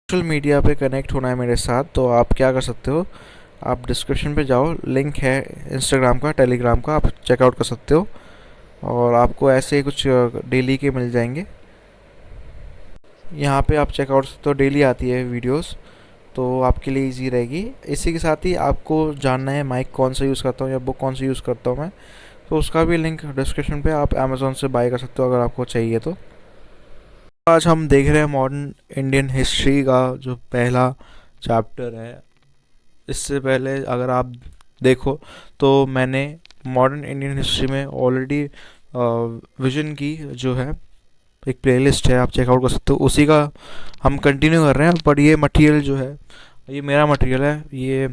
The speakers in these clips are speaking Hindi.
सोशल मीडिया पे कनेक्ट होना है मेरे साथ, तो आप क्या कर सकते हो। आप डिस्क्रिप्शन पे जाओ, लिंक है इंस्टाग्राम का, टेलीग्राम का, आप चेकआउट कर सकते हो। और आपको ऐसे ही कुछ डेली के मिल जाएंगे। यहाँ पे आप चेकआउट सकते हो, डेली आती है वीडियोस, तो आपके लिए इजी रहेगी। इसी के साथ ही आपको जानना है माइक कौन सा यूज़ करता हूँ या बुक कौन सा यूज़ करता हूँ मैं, तो उसका भी लिंक डिस्क्रिप्शन पे, आप अमेज़ोन से बाय कर सकते हो अगर आपको चाहिए तो। आज हम देख रहे हैं मॉडर्न इंडियन हिस्ट्री का जो पहला चैप्टर है। इससे पहले अगर आप देखो तो मैंने मॉडर्न इंडियन हिस्ट्री में ऑलरेडी विजन की जो है एक प्लेलिस्ट है, आप चेकआउट कर सकते हो। उसी का हम कंटिन्यू कर रहे हैं, पर ये मटेरियल जो है ये मेरा मटेरियल है, ये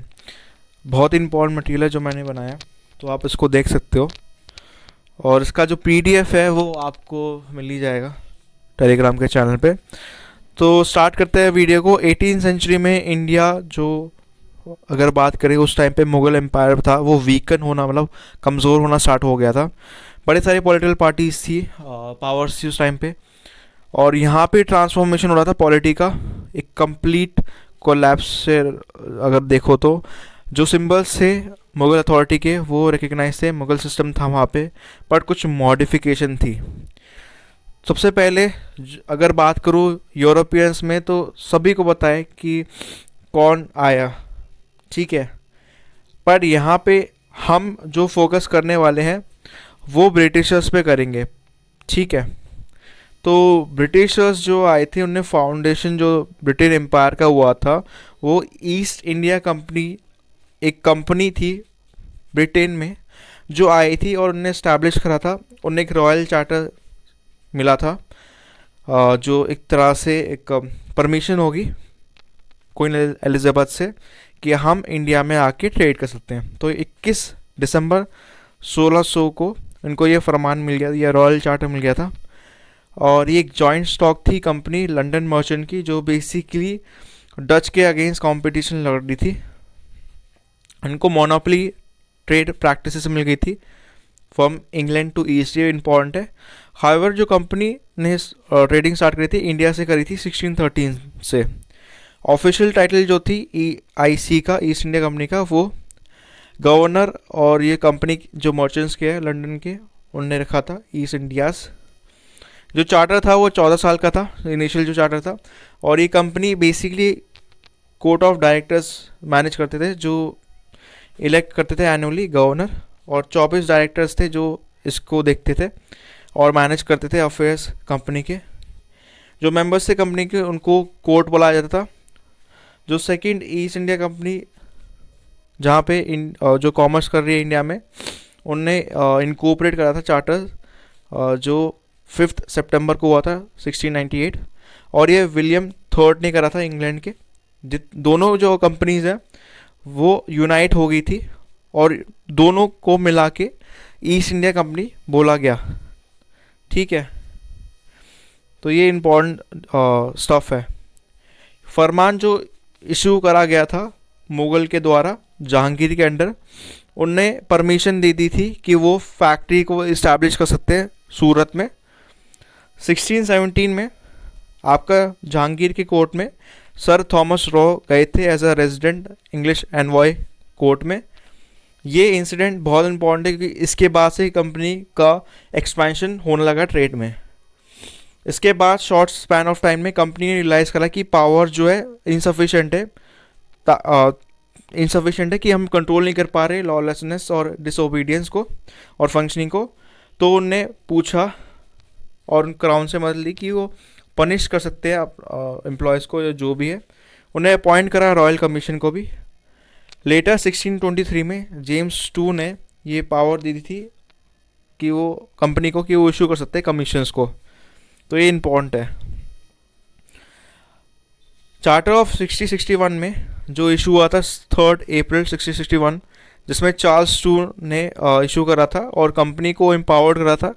बहुत इम्पोर्टेंट मटेरियल है जो मैंने बनाया, तो आप इसको देख सकते हो। और इसका जो पीडीएफ है वो आपको मिल ही जाएगा टेलीग्राम के चैनल पे। तो स्टार्ट करते हैं वीडियो को। 18 सेंचुरी में इंडिया जो, अगर बात करें उस टाइम पे मुग़ल एम्पायर था, वो वीकन होना, मतलब कमज़ोर होना स्टार्ट हो गया था। बड़े सारे पॉलिटिकल पार्टीज थी, पावर्स थी उस टाइम पे, और यहाँ पे ट्रांसफॉर्मेशन हो रहा था पॉलिटी का, एक कंप्लीट कोलैप्स से। अगर देखो तो जो सिंबल्स थे मुग़ल अथॉरिटी के वो रिकग्नाइज थे, मुग़ल सिस्टम था वहाँ पे, बट कुछ मॉडिफिकेशन थी। सबसे पहले अगर बात करूँ यूरोपियंस में, तो सभी को पता है कि कौन आया, ठीक है। पर यहाँ पे हम जो फोकस करने वाले हैं वो ब्रिटिशर्स पे करेंगे, ठीक है। तो ब्रिटिशर्स जो आए थे, उनने फाउंडेशन जो ब्रिटेन एम्पायर का हुआ था, वो ईस्ट इंडिया कंपनी, एक कंपनी थी ब्रिटेन में जो आई थी और उनने इस्टेब्लिश करा था। उन्हें एक रॉयल चार्टर मिला था, जो एक तरह से एक परमिशन होगी क्वीन एलिजाबेथ से कि हम इंडिया में आके ट्रेड कर सकते हैं। तो 21 दिसंबर 1600 को इनको ये फरमान मिल गया, या रॉयल चार्टर मिल गया था। और ये एक जॉइंट स्टॉक थी कंपनी लंदन मर्चेंट की, जो बेसिकली डच के अगेंस्ट कंपटीशन लड़ रही थी। इनको मोनोपोली ट्रेड प्रैक्टिसेस मिल गई थी फ्रॉम इंग्लैंड टू ईस्ट, ये इंपॉर्टेंट है। हाउएवर जो कंपनी ने ट्रेडिंग स्टार्ट करी थी इंडिया से करी थी 1613 से। ऑफिशियल टाइटल जो थी EIC का, ईस्ट इंडिया कंपनी का, वो गवर्नर और ये कंपनी जो मर्चेंट्स के हैं लंदन के, उनने रखा था ईस्ट इंडियाज़। जो चार्टर था वो 14 साल का था, इनिशियल जो चार्टर था। और ये company basically court of directors manage करते थे, जो इलेक्ट करते थे एनुअली गवर्नर, और 24 डायरेक्टर्स थे जो इसको देखते थे और मैनेज करते थे अफेयर्स कंपनी के। जो मेंबर्स थे कंपनी के, उनको कोर्ट बुलाया जाता था। जो सेकंड ईस्ट इंडिया कंपनी, जहाँ पे जो कॉमर्स कर रही है इंडिया में, उनने इनकॉर्पोरेट करा था चार्टर, जो 5 सितंबर को हुआ था 1698। और ये विलियम थर्ड ने करा था इंग्लैंड के। दोनों जो कंपनीज हैं वो यूनाइट हो गई थी और दोनों को मिला के ईस्ट इंडिया कंपनी बोला गया, ठीक है। तो ये इम्पोर्टेंट स्टफ है। फरमान जो इशू करा गया था मुग़ल के द्वारा जहांगीर के अंडर, उनने परमिशन दे दी थी कि वो फैक्ट्री को इस्टेब्लिश कर सकते हैं सूरत में। 1617 में आपका जहांगीर के कोर्ट में सर थॉमस रॉ गए थे as a resident English envoy court में। ये इंसिडेंट बहुत इंपॉर्टेंट है क्योंकि इसके बाद से कंपनी का एक्सपेंशन होने लगा ट्रेड में। इसके बाद शॉर्ट स्पैन ऑफ टाइम में कंपनी ने रियलाइज़ करा कि पावर जो है इनसफिशेंट है, कि हम कंट्रोल नहीं कर पा रहे लॉलेसनेस और डिसोबीडियंस को और फंक्शनिंग को। तो उनने पूछा और क्राउन से मदद ली कि वो पनिश कर सकते हैं एम्प्लॉयज़ को या जो भी है। उन्हें अपॉइंट करा रॉयल कमीशन को भी। लेटर 1623 में जेम्स टू ने ये पावर दी थी कि वो कंपनी को कि वो इशू कर सकते हैं कमीशंस को। तो ये इम्पोर्टेंट है। चार्टर ऑफ 1661 में जो इशू हुआ था 3 अप्रैल 1661, जिसमें चार्ल्स टू ने इशू करा था और कंपनी को एम्पावर्ड करा था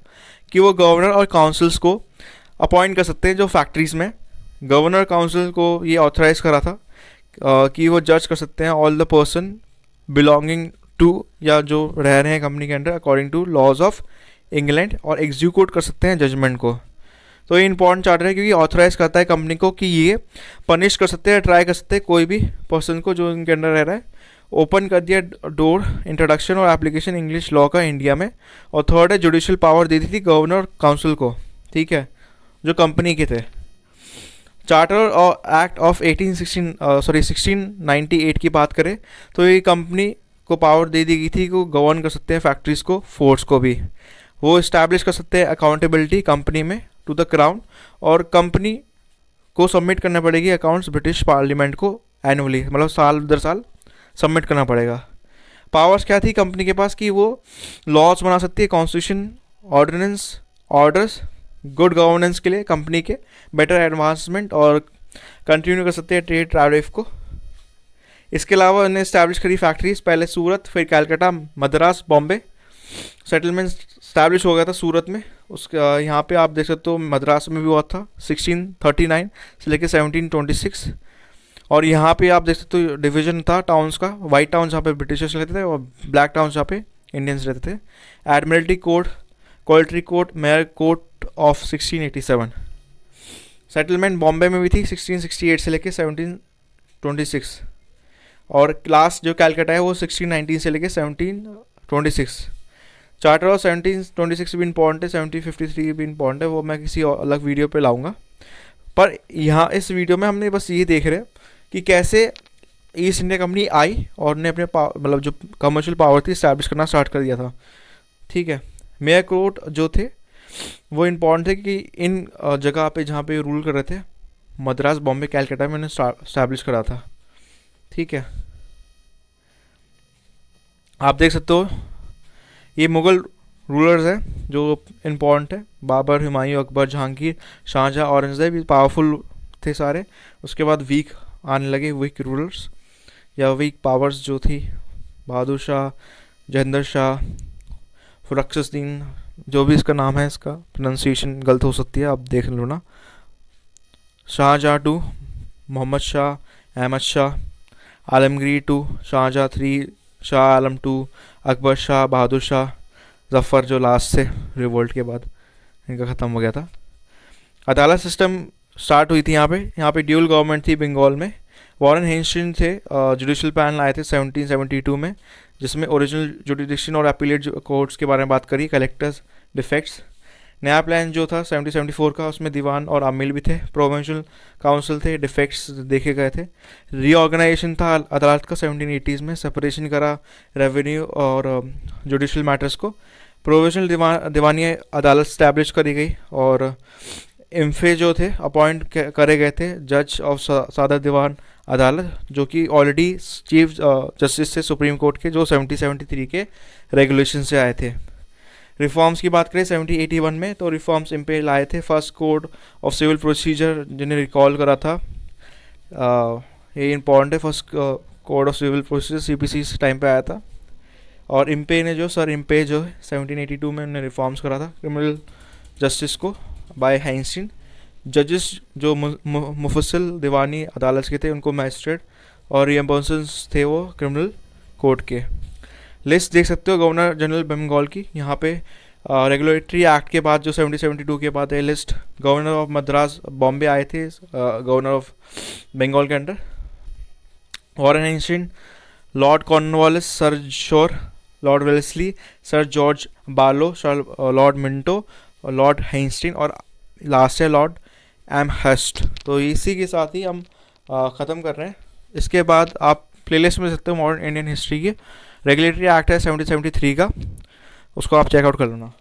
कि वो गवर्नर और काउंसिल्स को अपॉइंट कर सकते हैं जो फैक्ट्रीज़ में। गवर्नर काउंसिल को ये ऑथराइज़ करा था कि वो जज कर सकते हैं all the person belonging to, या जो रह रहे हैं कंपनी के under according to laws of England, और एग्जीक्यूट कर सकते हैं जजमेंट को। तो ये इंपॉर्टेंट चार्टर है क्योंकि ऑथराइज करता है कंपनी को कि ये पनिश कर सकते हैं, ट्राई कर सकते हैं कोई भी पर्सन को जो इनके अंडर रह रहा है। ओपन कर दिया डोर इंट्रोडक्शन और एप्लीकेशन इंग्लिश लॉ का इंडिया में। और थर्ड है जुडिशियल पावर दी थी गवर्नर और काउंसिल को, ठीक है, जो कंपनी के थे। चार्टर और एक्ट ऑफ 1698 की बात करें तो ये कंपनी को पावर दे दी गई थी कि गवर्न कर सकते हैं फैक्ट्रीज को, फोर्स को भी। वो इस्टेब्लिश कर सकते हैं अकाउंटेबिलिटी कंपनी में टू द क्राउन, और कंपनी को सबमिट करना पड़ेगी अकाउंट्स ब्रिटिश पार्लियामेंट को एनुअली, मतलब साल दर साल सबमिट करना पड़ेगा। पावर्स क्या थी कंपनी के पास कि वो लॉज बना सकती है, constitution, ordinance, orders, good governance के लिए कंपनी के, बेटर एडवांसमेंट, और कंटिन्यू कर सकते हैं ट्रेड टैरिफ को। इसके अलावा उन्होंने इस्टेब्लिश करी फैक्ट्रीज, पहले सूरत, फिर कलकत्ता, मद्रास, बॉम्बे। सेटलमेंट इस्टेब्लिश हो गया था सूरत में, उसका यहाँ पे आप देख सकते हो मद्रास में भी हुआ था 1639 से लेकर 1726। और यहाँ पे आप देख सकते हो डिवीजन था टाउन्स का, वाइट टाउन जहाँ पे ब्रिटिशर्स रहते थे और ब्लैक टाउन जहाँ पे इंडियंस रहते थे। Admiralty code, quality code, mayor code of 1687। Settlement Bombay में भी थी 1668 से लेकर 1726। और क्लास जो कैलकाटा है वो 1619 से लेकर 1726। चार्टर ऑफ 1726 भी इंपॉर्टेंट है, 1753 भी इंपॉर्टेंट है, वो मैं किसी अलग वीडियो पे लाऊंगा। पर यहाँ इस वीडियो में हमने बस ये देख रहे हैं कि कैसे ईस्ट इंडिया कंपनी आई और ने अपने मतलब जो कमर्शियल पावर थी इस्टेब्लिश करना स्टार्ट कर दिया था, ठीक है। मेयर कोर्ट जो थे वो इम्पॉर्टेंट थे कि इन जगह पे जहाँ पे रूल कर रहे थे, मद्रास, बॉम्बे, कैलकाटा में उन्होंने इस्टेब्लिश करा था, ठीक है। आप देख सकते हो ये मुग़ल रूलर्स हैं जो इम्पॉर्टेंट है, बाबर, हुमायूं, अकबर, जहांगीर, शाहजहाँ, औरंगज़ेब, ये पावरफुल थे सारे। उसके बाद वीक आने लगे, वीक रूलर्स या वीक पावर्स जो थी, बहादुर शाह, जहेंद्र शाह, फरुखुद्दीन, जो भी इसका नाम है, इसका प्रोनाउंसिएशन गलत हो सकती है, आप देख लो ना। शाहजहाँ टू, मोहम्मद शाह, अहमद शाह, आलमगीर टू, शाहजहाँ 3, शाह आलम 2, अकबर शाह, बहादुर शाह, जफ़र जो लास्ट से रिवोल्ट के बाद इनका ख़त्म हो गया था। अदालत सिस्टम स्टार्ट हुई थी यहाँ पे ड्यूल गवर्नमेंट थी बंगाल में। वॉरेन हेस्टिंग थे जुडिशल पैनल आए थे 1772 में, जिसमें ओरिजिनल जुडिशन और अपीलेट कोर्ट्स के बारे में बात करी, कलेक्टर्स, डिफेक्ट्स। नया प्लान जो था 1774 का, उसमें दीवान और आमिल भी थे, प्रोविंशियल काउंसिल थे, डिफेक्ट्स देखे गए थे। रीऑर्गेनाइजेशन था अदालत का 1780s में, सेपरेशन करा रेवेन्यू और जुडिशल मैटर्स को। प्रोविंशियल दीवानी अदालत स्टैब्लिश करी गई, और एमफे जो थे अपॉइंट करे गए थे जज ऑफ सादर दीवान अदालत, जो कि ऑलरेडी चीफ जस्टिस थे सुप्रीम कोर्ट के, जो 1773 के रेगुलेशन से आए थे। रिफॉर्म्स की बात करें 1781 में, तो रिफॉर्म्स इम्पे लाए थे। First code of civil procedure जिन्हें रिकॉल करा था, ये इंपॉर्टेंट है, first code of civil procedure CPC इस टाइम पे आया था। और इम्पे ने जो सर इम्पे जो है 1782 में उन्होंने रिफॉर्म्स करा था क्रिमिनल जस्टिस को बाय हाइंस्टीन। जजेस जो मुफस्सिल दीवानी अदालत के थे उनको मैजिस्ट्रेट, और रिएम्बर्सेस थे वो क्रिमिनल कोर्ट के। लिस्ट देख सकते हो गवर्नर जनरल बंगाल की, यहाँ पे रेगुलेटरी एक्ट के बाद जो 1772 के बाद है list. Governor of Madras, Bombay आए थे गवर्नर ऑफ बंगाल के under. Warren Hastings, Lord Cornwallis, Sir Shore, Lord Wellesley, Sir George Barlow, Lord Minto, Lord Hastings, और लास्ट है लॉर्ड एमहर्स्ट। तो इसी के साथ ही हम ख़त्म कर रहे हैं। इसके बाद आप प्लेलिस्ट में सकते हो मॉडर्न इंडियन हिस्ट्री की, रेगुलेटरी एक्ट है 1773 का, उसको आप चेकआउट कर लेना।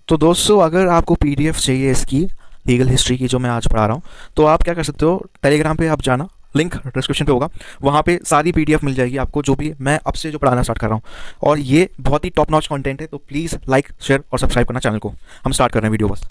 तो दोस्तों अगर आपको PDF चाहिए इसकी लीगल हिस्ट्री की जो मैं आज पढ़ा रहा हूँ, तो आप क्या कर सकते हो, टेलीग्राम पे आप जाना, लिंक डिस्क्रिप्शन पे होगा, वहाँ पे सारी PDF मिल जाएगी आपको, जो भी मैं अब से जो पढ़ाना स्टार्ट कर रहा हूँ। और ये बहुत ही टॉप नॉच कंटेंट है, तो प्लीज़ लाइक, शेयर और सब्सक्राइब करना चैनल को। हम स्टार्ट कर रहे हैं वीडियो बस।